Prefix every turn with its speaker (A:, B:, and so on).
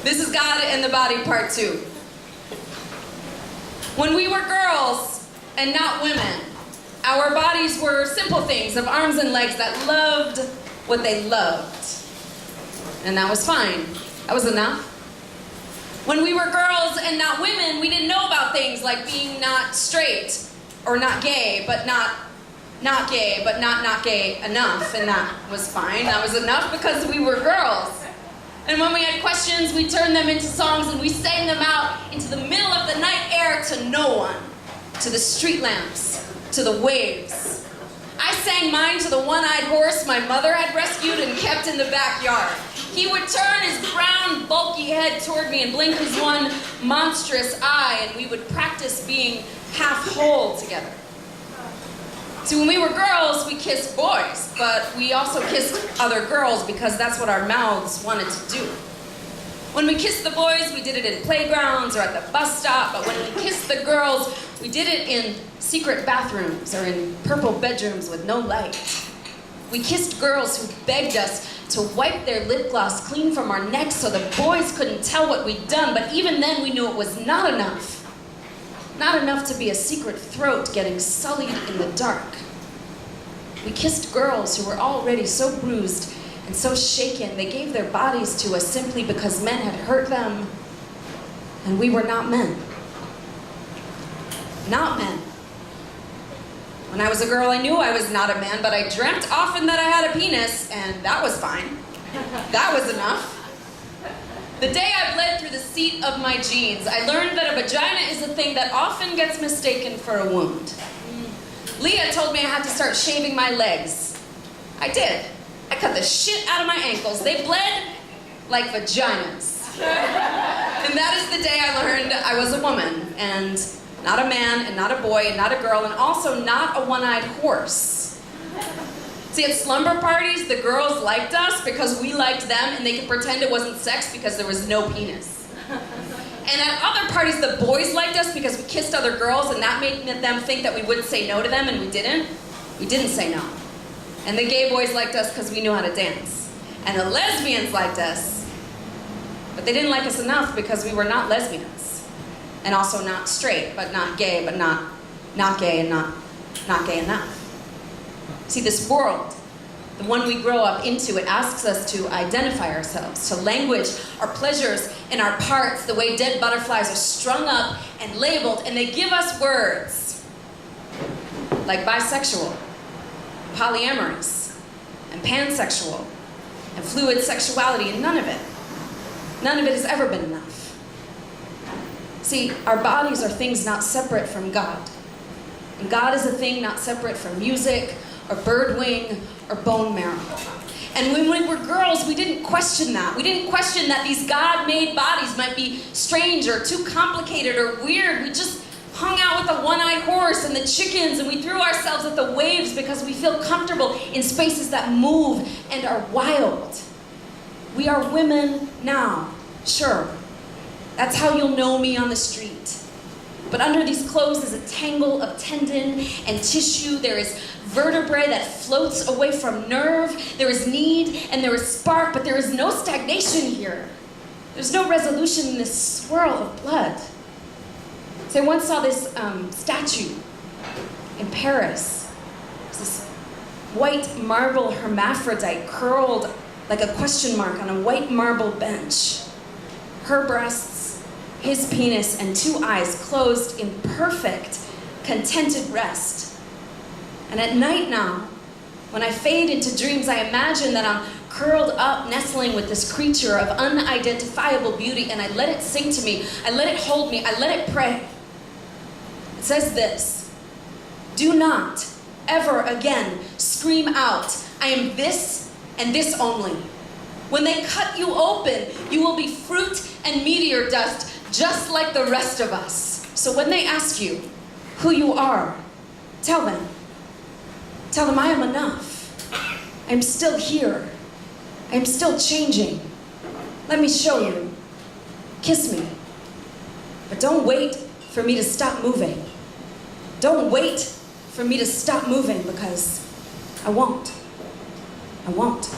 A: This is God and the Body Part 2. When we were girls and not women, our bodies were simple things of arms and legs that loved what they loved. And that was fine. That was enough. When we were girls and not women, we didn't know about things like being not straight or not gay, but not gay, but not gay enough. And that was fine. That was enough because we were girls. And when we had questions, we turned them into songs and we sang them out into the middle of the night air to no one, to the street lamps, to the waves. I sang mine to the one-eyed horse my mother had rescued and kept in the backyard. He would turn his brown, bulky head toward me and blink his one monstrous eye, and we would practice being half whole together. See, when we were girls, we kissed boys, but we also kissed other girls because that's what our mouths wanted to do. When we kissed the boys, we did it in playgrounds or at the bus stop, but when we kissed the girls, we did it in secret bathrooms or in purple bedrooms with no light. We kissed girls who begged us to wipe their lip gloss clean from our necks so the boys couldn't tell what we'd done, but even then we knew it was not enough. Not enough to be a secret throat getting sullied in the dark. We kissed girls who were already so bruised and so shaken they gave their bodies to us simply because men had hurt them, and we were not men. Not men. When I was a girl, I knew I was not a man, but I dreamt often that I had a penis, and that was fine. That was enough. The day I bled through the seat of my jeans, I learned that a vagina is a thing that often gets mistaken for a wound. Leah told me I had to start shaving my legs. I did. I cut the shit out of my ankles. They bled like vaginas. And that is the day I learned I was a woman, and not a man, and not a boy, and not a girl, and also not a one-eyed horse. See, at slumber parties, the girls liked us because we liked them, and they could pretend it wasn't sex because there was no penis. And at other parties, the boys liked us because we kissed other girls, and that made them think that we wouldn't say no to them, and we didn't. We didn't say no. And the gay boys liked us because we knew how to dance. And the lesbians liked us, but they didn't like us enough because we were not lesbians. And also not straight, but not gay, but not gay and not gay enough. See, this world, the one we grow up into, it asks us to identify ourselves, to language our pleasures and our parts the way dead butterflies are strung up and labeled, and they give us words like bisexual, polyamorous, and pansexual, and fluid sexuality, and none of it has ever been enough. See, our bodies are things not separate from God. And God is a thing not separate from music, or bird wing, or bone marrow. And when we were girls, we didn't question that. We didn't question that these God-made bodies might be strange or too complicated or weird. We just hung out with the one-eyed horse and the chickens, and we threw ourselves at the waves because we feel comfortable in spaces that move and are wild. We are women now, sure. That's how you'll know me on the street. But under these clothes is a tangle of tendon and tissue. There is vertebrae that floats away from nerve. There is need and there is spark, but there is no stagnation here. There's no resolution in this swirl of blood. So I once saw this statue in Paris. It's this white marble hermaphrodite curled like a question mark on a white marble bench. Her breasts, his penis, and two eyes closed in perfect, contented rest. And at night now, when I fade into dreams, I imagine that I'm curled up, nestling with this creature of unidentifiable beauty, and I let it sing to me, I let it hold me, I let it pray. It says this: do not ever again scream out, I am this and this only. When they cut you open, you will be fruit and meteor dust, just like the rest of us. So when they ask you who you are, tell them I am enough. I'm still here. I'm still changing. Let me show you. Kiss me. But don't wait for me to stop moving. Don't wait for me to stop moving, because I won't. I won't.